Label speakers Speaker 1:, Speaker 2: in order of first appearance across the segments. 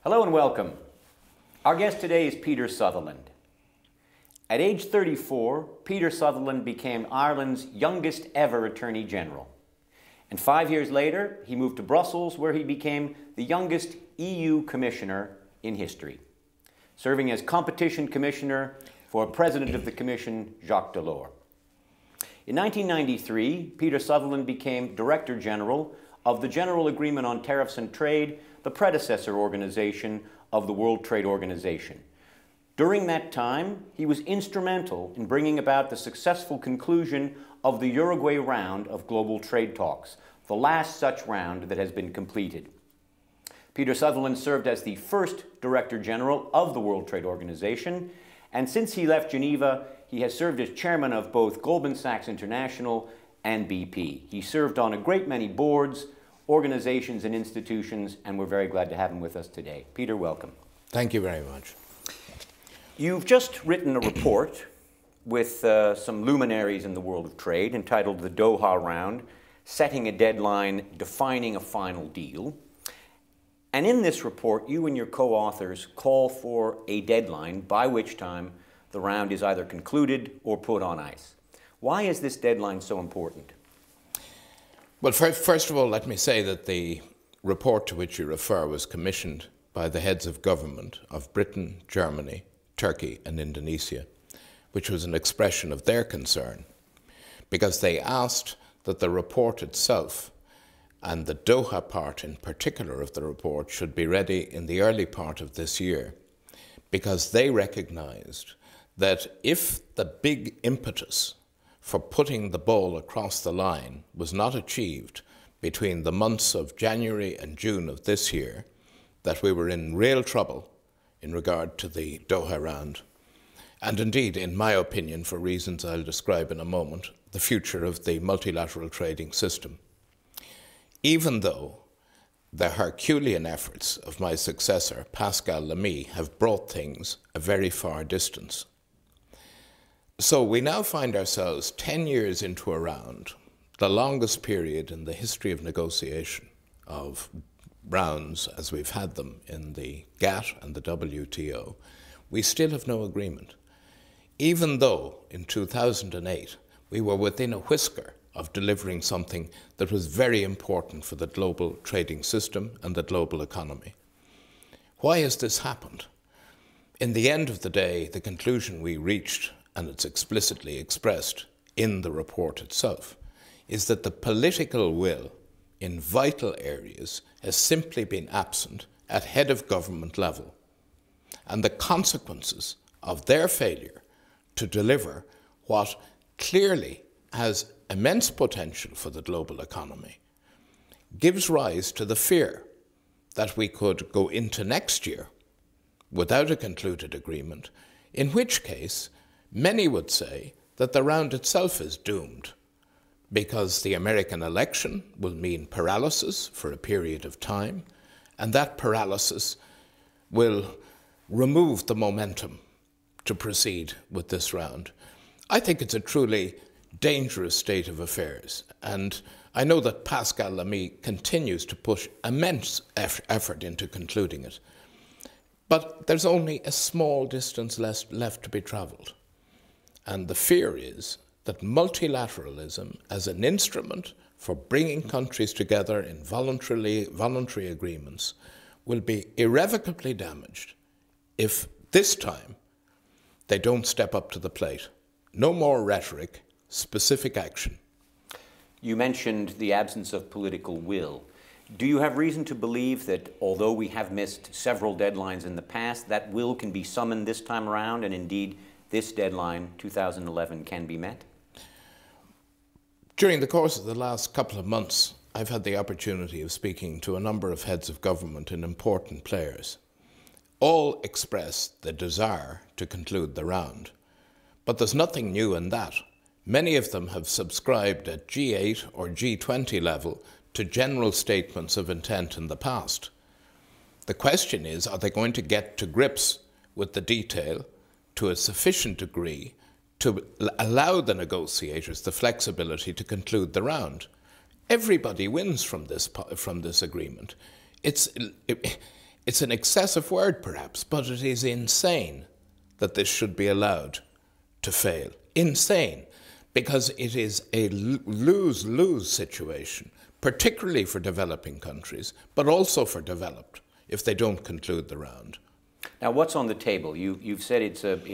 Speaker 1: Hello and welcome. Our guest today is Peter Sutherland. At age 34, Peter Sutherland became Ireland's youngest ever Attorney General. And 5 years later, he moved to Brussels, where he became the youngest EU Commissioner in history, serving as Competition Commissioner for President of the Commission, Jacques Delors. In 1993, Peter Sutherland became Director-General of the General Agreement on Tariffs and Trade, the predecessor organization of the World Trade Organization. During that time, he was instrumental in bringing about the successful conclusion of the Uruguay round of global trade talks, the last such round that has been completed. Peter Sutherland served as the first Director General of the World Trade Organization, and since he left Geneva, he has served as chairman of both Goldman Sachs International and BP. He served on a great many boards, organizations, and institutions, and we're very glad to have him with us today. Peter, welcome.
Speaker 2: Thank you very much.
Speaker 1: You've just written a report with some luminaries in the world of trade entitled The Doha Round, Setting a Deadline, Defining a Final Deal. And in this report, you and your co-authors call for a deadline by which time the round is either concluded or put on ice. Why is this deadline so important?
Speaker 2: Well, first of all, let me say that the report to which you refer was commissioned by the heads of government of Britain, Germany, Turkey and Indonesia, which was an expression of their concern, because they asked that the report itself and the Doha part in particular of the report should be ready in the early part of this year, because they recognized that if the big impetus for putting the ball across the line was not achieved between the months of January and June of this year, that we were in real trouble in regard to the Doha Round. And indeed, in my opinion, for reasons I'll describe in a moment, the future of the multilateral trading system. Even though the Herculean efforts of my successor, Pascal Lamy, have brought things a very far distance. So we now find ourselves 10 years into a round, the longest period in the history of negotiation of rounds as we've had them in the GATT and the WTO. We still have no agreement, even though in 2008 we were within a whisker of delivering something that was very important for the global trading system and the global economy. Why has this happened? In the end of the day, the conclusion we reached, and it's explicitly expressed in the report itself, is that the political will in vital areas has simply been absent at head of government level. And the consequences of their failure to deliver what clearly has immense potential for the global economy gives rise to the fear that we could go into next year without a concluded agreement, in which case many would say that the round itself is doomed, because the American election will mean paralysis for a period of time, and that paralysis will remove the momentum to proceed with this round. I think it's a truly dangerous state of affairs, and I know that Pascal Lamy continues to push immense effort into concluding it. But there's only a small distance left to be travelled. And the fear is that multilateralism as an instrument for bringing countries together in voluntary agreements will be irrevocably damaged if this time they don't step up to the plate. No more rhetoric, specific action.
Speaker 1: You mentioned the absence of political will. Do you have reason to believe that although we have missed several deadlines in the past, that will can be summoned this time around, and indeed this deadline, 2011, can be met?
Speaker 2: During the course of the last couple of months, I've had the opportunity of speaking to a number of heads of government and important players. All expressed the desire to conclude the round. But there's nothing new in that. Many of them have subscribed at G8 or G20 level to general statements of intent in the past. The question is, are they going to get to grips with the detail to a sufficient degree to allow the negotiators the flexibility to conclude the round? Everybody wins from this agreement. It's an excessive word perhaps, but it is insane that this should be allowed to fail. Insane, because it is a lose-lose situation, particularly for developing countries, but also for developed, if they don't conclude the round.
Speaker 1: Now, what's on the table? You've said it's an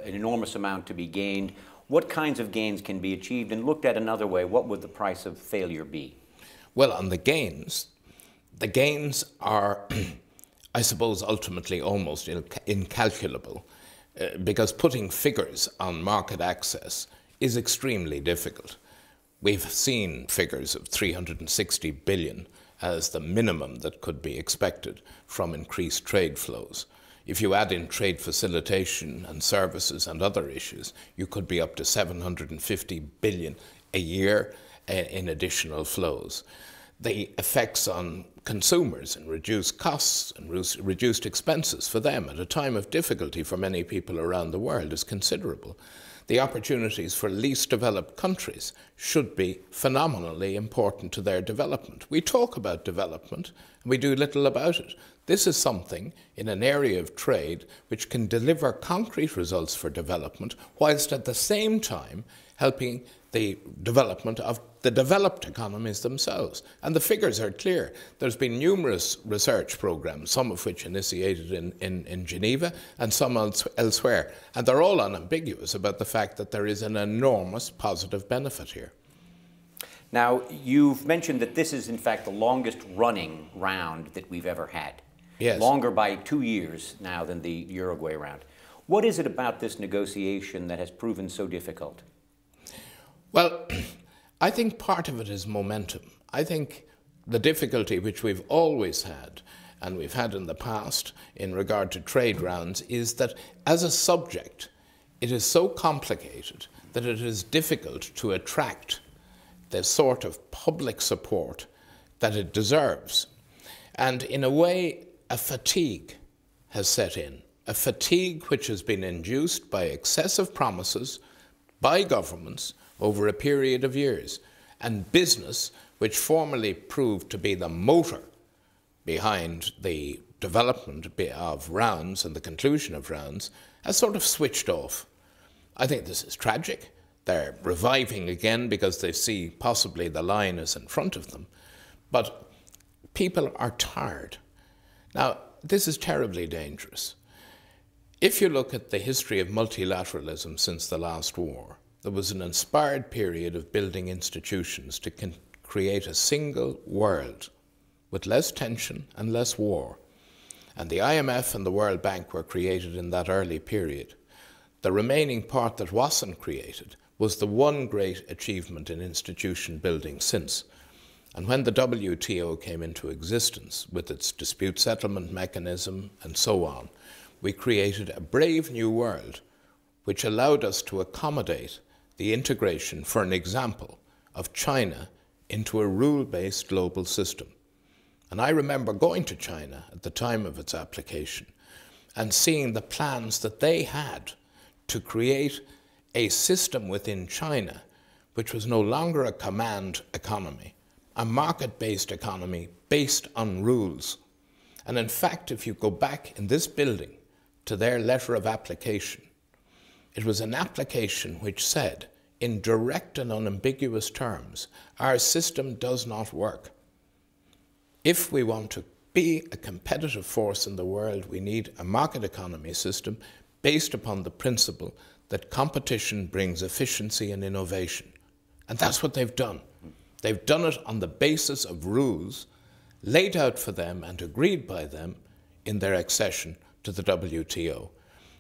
Speaker 1: enormous amount to be gained. What kinds of gains can be achieved? And looked at another way, what would the price of failure be?
Speaker 2: Well, on the gains are, I suppose, ultimately almost incalculable, because putting figures on market access is extremely difficult. We've seen figures of 360 billion as the minimum that could be expected from increased trade flows. If you add in trade facilitation and services and other issues, you could be up to 750 billion a year in additional flows. The effects on consumers and reduced costs and reduced expenses for them at a time of difficulty for many people around the world is considerable. The opportunities for least developed countries should be phenomenally important to their development. We talk about development, and we do little about it. This is something in an area of trade which can deliver concrete results for development, whilst at the same time helping the development of the developed economies themselves. And the figures are clear. There's been numerous research programs, some of which initiated in Geneva and some elsewhere. And they're all unambiguous about the fact that there is an enormous positive benefit here.
Speaker 1: Now, you've mentioned that this is in fact the longest running round that we've ever had.
Speaker 2: Yes.
Speaker 1: Longer by 2 years now than the Uruguay round. What is it about this negotiation that has proven so difficult?
Speaker 2: Well, I think part of it is momentum. I think the difficulty which we've always had, and we've had in the past in regard to trade rounds, is that as a subject, it is so complicated that it is difficult to attract the sort of public support that it deserves. And in a way, a fatigue has set in, a fatigue which has been induced by excessive promises by governments over a period of years, and business, which formerly proved to be the motor behind the development of rounds and the conclusion of rounds, has sort of switched off. I think this is tragic. They're reviving again because they see possibly the line is in front of them. But people are tired. Now, this is terribly dangerous. If you look at the history of multilateralism since the last war, there was an inspired period of building institutions to create a single world with less tension and less war. And the IMF and the World Bank were created in that early period. The remaining part that wasn't created was the one great achievement in institution building since. And when the WTO came into existence with its dispute settlement mechanism and so on, we created a brave new world which allowed us to accommodate the integration, for an example, of China into a rule-based global system. And I remember going to China at the time of its application and seeing the plans that they had to create a system within China which was no longer a command economy, a market-based economy based on rules. And in fact, if you go back in this building to their letter of application, it was an application which said, in direct and unambiguous terms, our system does not work. If we want to be a competitive force in the world, we need a market economy system based upon the principle that competition brings efficiency and innovation. And that's what they've done. They've done it on the basis of rules laid out for them and agreed by them in their accession to the WTO.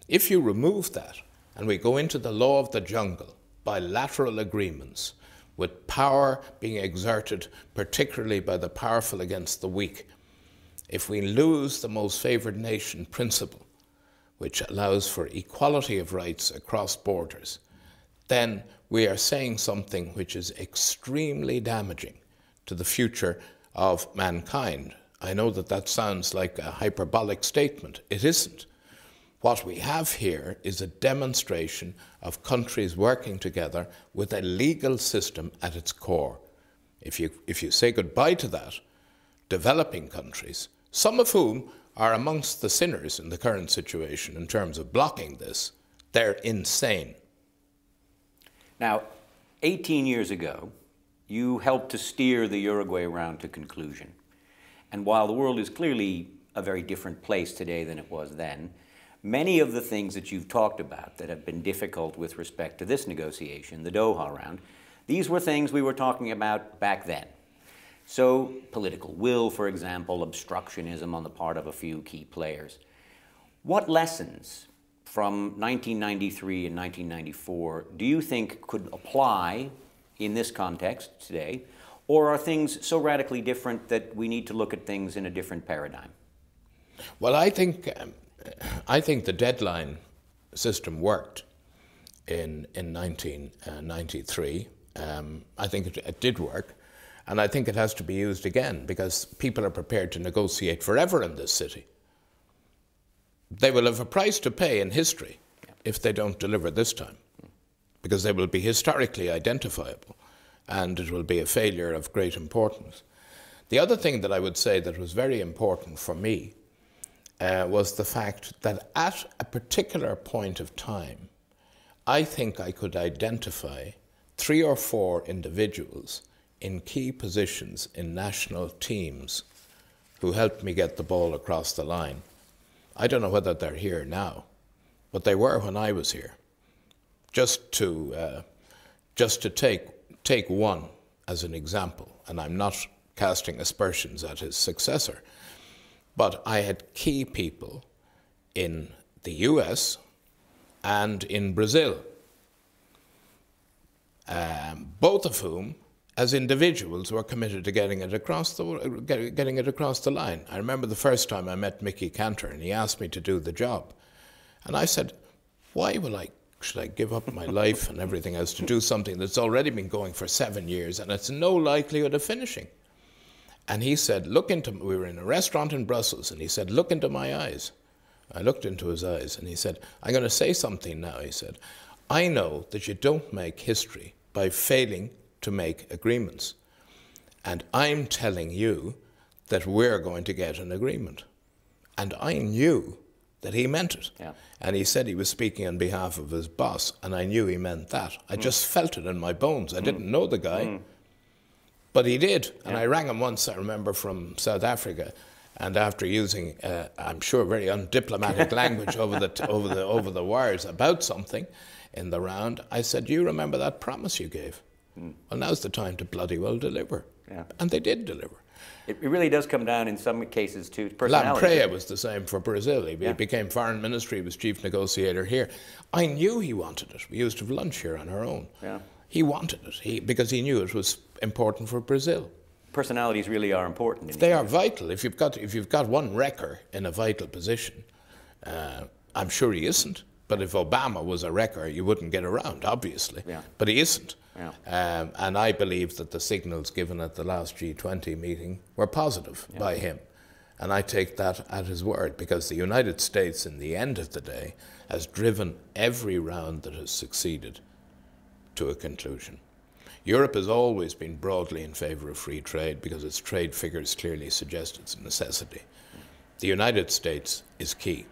Speaker 2: If you remove that, and we go into the law of the jungle, bilateral agreements, with power being exerted particularly by the powerful against the weak, if we lose the most favoured nation principle, which allows for equality of rights across borders, then we are saying something which is extremely damaging to the future of mankind. I know that that sounds like a hyperbolic statement. It isn't. What we have here is a demonstration of countries working together with a legal system at its core. If you say goodbye to that, developing countries, some of whom are amongst the sinners in the current situation in terms of blocking this. They're insane.
Speaker 1: Now, 18 years ago, you helped to steer the Uruguay round to conclusion. And while the world is clearly a very different place today than it was then, many of the things that you've talked about that have been difficult with respect to this negotiation, the Doha round, these were things we were talking about back then. So, political will, for example, obstructionism on the part of a few key players. What lessons from 1993 and 1994 do you think could apply in this context today, or are things so radically different that we need to look at things in a different paradigm?
Speaker 2: Well, I think the deadline system worked in 1993. I think it did work, and I think it has to be used again because people are prepared to negotiate forever in this city. They will have a price to pay in history if they don't deliver this time, because they will be historically identifiable and it will be a failure of great importance. The other thing that I would say that was very important for me was the fact that at a particular point of time, I think I could identify 3 or 4 individuals in key positions in national teams who helped me get the ball across the line. I don't know whether they're here now, but they were when I was here. Just to take one as an example, and I'm not casting aspersions at his successor, but I had key people in the US and in Brazil, both of whom, as individuals, were committed to getting it across the line. I remember the first time I met Mickey Cantor, and he asked me to do the job, and I said, "Why should I give up my life and everything else to do something that's already been going for 7 years and it's no likelihood of finishing?" And he said, we were in a restaurant in Brussels, and he said, "Look into my eyes." I looked into his eyes, and he said, "I'm going to say something now." He said, "I know that you don't make history by failing to make agreements. And I'm telling you that we're going to get an agreement." And I knew that he meant it. Yeah. And he said he was speaking on behalf of his boss, and I knew he meant that. I just felt it in my bones. I didn't know the guy, but he did. And I rang him once, I remember, from South Africa, and after using, I'm sure, very undiplomatic language over the wires about something in the round, I said, "Do you remember that promise you gave? Well, now's the time to bloody well deliver." Yeah. And they did deliver.
Speaker 1: It really does come down in some cases to personality.
Speaker 2: Lampreia was the same for Brazil. He became foreign ministry, he was chief negotiator here. I knew he wanted it. We used to have lunch here on our own. Yeah. He wanted it because he knew it was important for Brazil.
Speaker 1: Personalities really are important.
Speaker 2: They are vital. If you've got one wrecker in a vital position, I'm sure he isn't. But if Obama was a wrecker, you wouldn't get around, obviously. Yeah. But he isn't. Yeah. And I believe that the signals given at the last G20 meeting were positive by him. And I take that at his word, because the United States, in the end of the day, has driven every round that has succeeded to a conclusion. Europe has always been broadly in favour of free trade because its trade figures clearly suggest it's a necessity. The United States is key.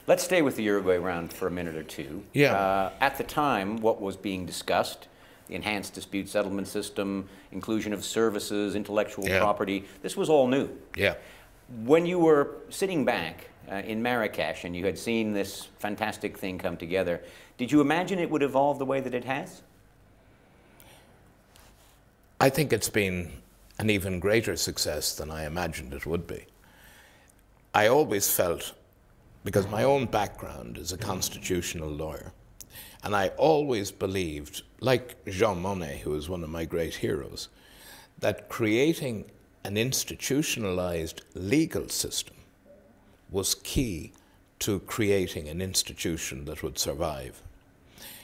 Speaker 1: Let's stay with the Uruguay round for a minute or two.
Speaker 2: Yeah.
Speaker 1: At the time, what was being discussed, the enhanced dispute settlement system, inclusion of services, intellectual property, this was all new.
Speaker 2: Yeah.
Speaker 1: When you were sitting back in Marrakesh and you had seen this fantastic thing come together, did you imagine it would evolve the way that it has?
Speaker 2: I think it's been an even greater success than I imagined it would be. I always felt, because my own background is a constitutional lawyer, and I always believed, like Jean Monnet, who is one of my great heroes, that creating an institutionalized legal system was key to creating an institution that would survive.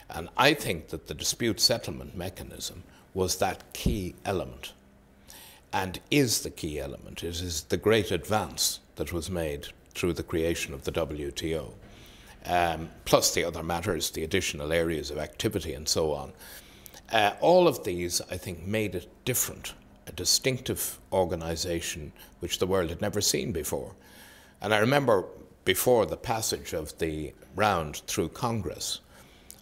Speaker 2: And I think that the dispute settlement mechanism was that key element, and is the key element. It is the great advance that was made through the creation of the WTO, plus the other matters, the additional areas of activity and so on. All of these, I think, made it different, a distinctive organization which the world had never seen before. And I remember before the passage of the round through Congress,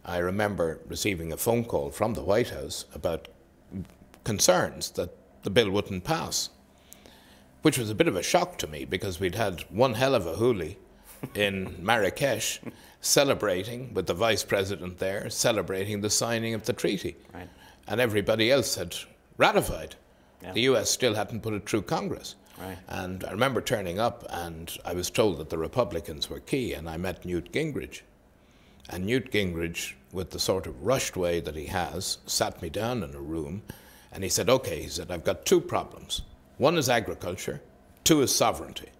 Speaker 2: I remember receiving a phone call from the White House about concerns that the bill wouldn't pass, which was a bit of a shock to me because we'd had one hell of a hoolie in Marrakesh celebrating, with the Vice President there, celebrating the signing of the treaty.
Speaker 1: Right.
Speaker 2: And everybody else had ratified.
Speaker 1: Yeah.
Speaker 2: The US still hadn't put it through Congress.
Speaker 1: Right.
Speaker 2: And I remember turning up and I was told that the Republicans were key, and I met Newt Gingrich. And Newt Gingrich, with the sort of rushed way that he has, sat me down in a room and he said, okay, he said, I've got two problems. One is agriculture, two is sovereignty.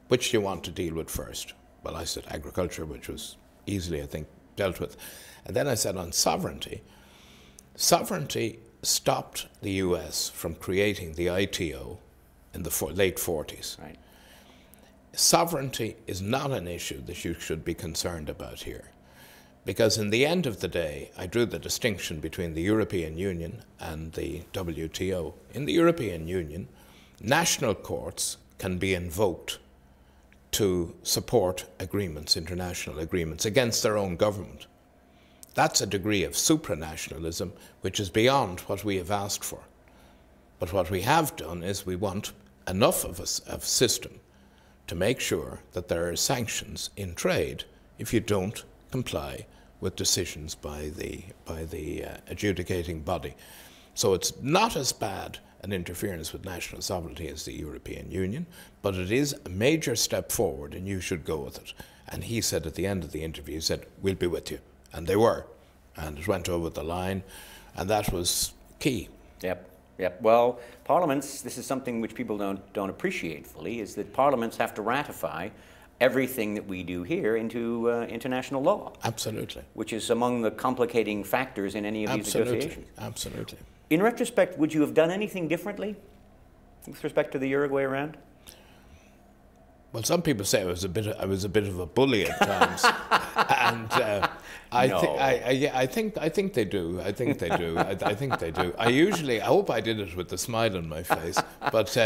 Speaker 2: Which do you want to deal with first? Well, I said agriculture, which was easily, I think, dealt with. And then I said on sovereignty, sovereignty stopped the US from creating the ITO in the late 40s.
Speaker 1: Right.
Speaker 2: Sovereignty is not an issue that you should be concerned about here. Because in the end of the day, I drew the distinction between the European Union and the WTO. In the European Union, national courts can be invoked to support agreements, international agreements, against their own government. That's a degree of supranationalism which is beyond what we have asked for. But what we have done is we want enough of a system to make sure that there are sanctions in trade if you don't comply with decisions by the adjudicating body. So it's not as bad an interference with national sovereignty as the European Union, but it is a major step forward and you should go with it. And he said at the end of the interview, he said, we'll be with you. And they were. And it went over the line, and that was key.
Speaker 1: Yep. Yep. Well, parliaments, this is something which people don't appreciate fully, is that parliaments have to ratify everything that we do here into international law.
Speaker 2: Absolutely.
Speaker 1: Which is among the complicating factors in any of these negotiations.
Speaker 2: Absolutely.
Speaker 1: In retrospect, would you have done anything differently with respect to the Uruguay round?
Speaker 2: Well, some people say I was a bit of a bully at times, and I think they do. I think they do. I think they do. I hope I did it with a smile on my face, but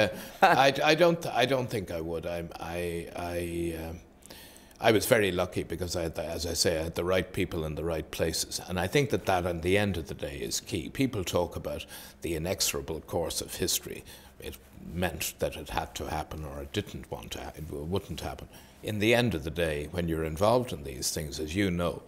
Speaker 2: I don't think I would. I was very lucky because as I say, I had the right people in the right places, and I think that at the end of the day is key. People talk about the inexorable course of history. It meant that it had to happen, or it didn't want to. It wouldn't happen. In the end of the day, when you're involved in these things, as you know,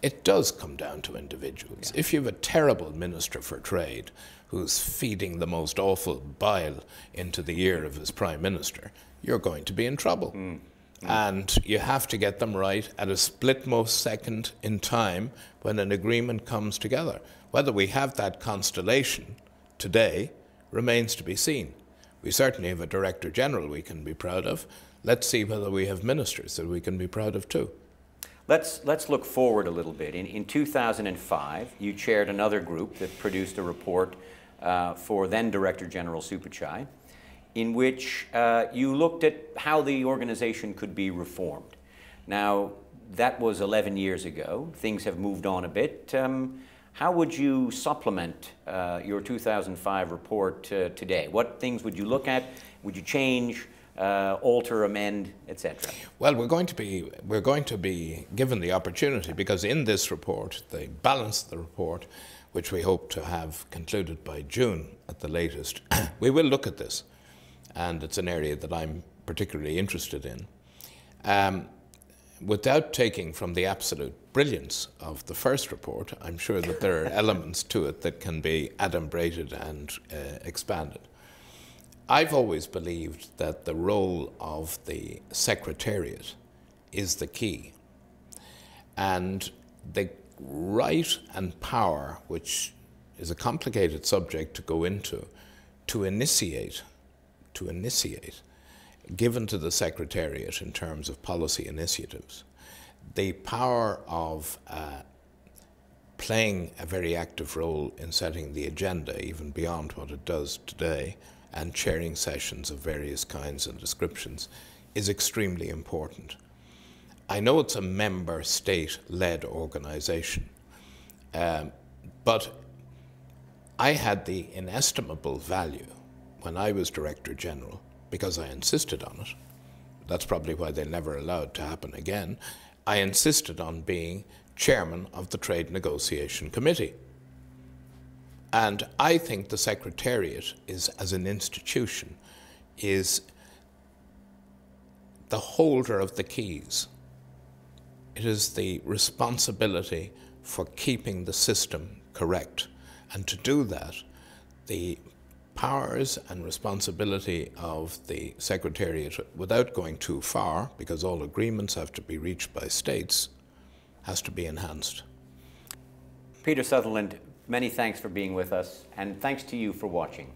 Speaker 2: it does come down to individuals. Yeah. If you have a terrible minister for trade who's feeding the most awful bile into the ear of his prime minister, you're going to be in trouble. Mm. And you have to get them right at a split-most second in time when an agreement comes together. Whether we have that constellation today remains to be seen. We certainly have a Director-General we can be proud of. Let's see whether we have ministers that we can be proud of too.
Speaker 1: Let's look forward a little bit. In 2005, you chaired another group that produced a report for then Director-General Supachai, in which you looked at how the organization could be reformed. Now, that was 11 years ago. Things have moved on a bit. How would you supplement your 2005 report today? What things would you look at? Would you change, alter, amend, etc.? Well,
Speaker 2: we're going to be given the opportunity, because in this report, the balance of the report, which we hope to have concluded by June at the latest, we will look at this. And it's an area that I'm particularly interested in. Without taking from the absolute brilliance of the first report, I'm sure that there are elements to it that can be adumbrated and expanded. I've always believed that the role of the Secretariat is the key. And the right and power, which is a complicated subject to go into, to initiate, given to the Secretariat in terms of policy initiatives, the power of playing a very active role in setting the agenda, even beyond what it does today, and chairing sessions of various kinds and descriptions, is extremely important. I know it's a member state-led organization, but I had the inestimable value when I was Director-General, because I insisted on it, that's probably why they never allowed it to happen again, I insisted on being chairman of the Trade Negotiation Committee. And I think the Secretariat is, as an institution, is the holder of the keys. It is the responsibility for keeping the system correct. And to do that, the powers and responsibility of the Secretariat, without going too far, because all agreements have to be reached by states, has to be enhanced.
Speaker 1: Peter Sutherland, many thanks for being with us, and thanks to you for watching.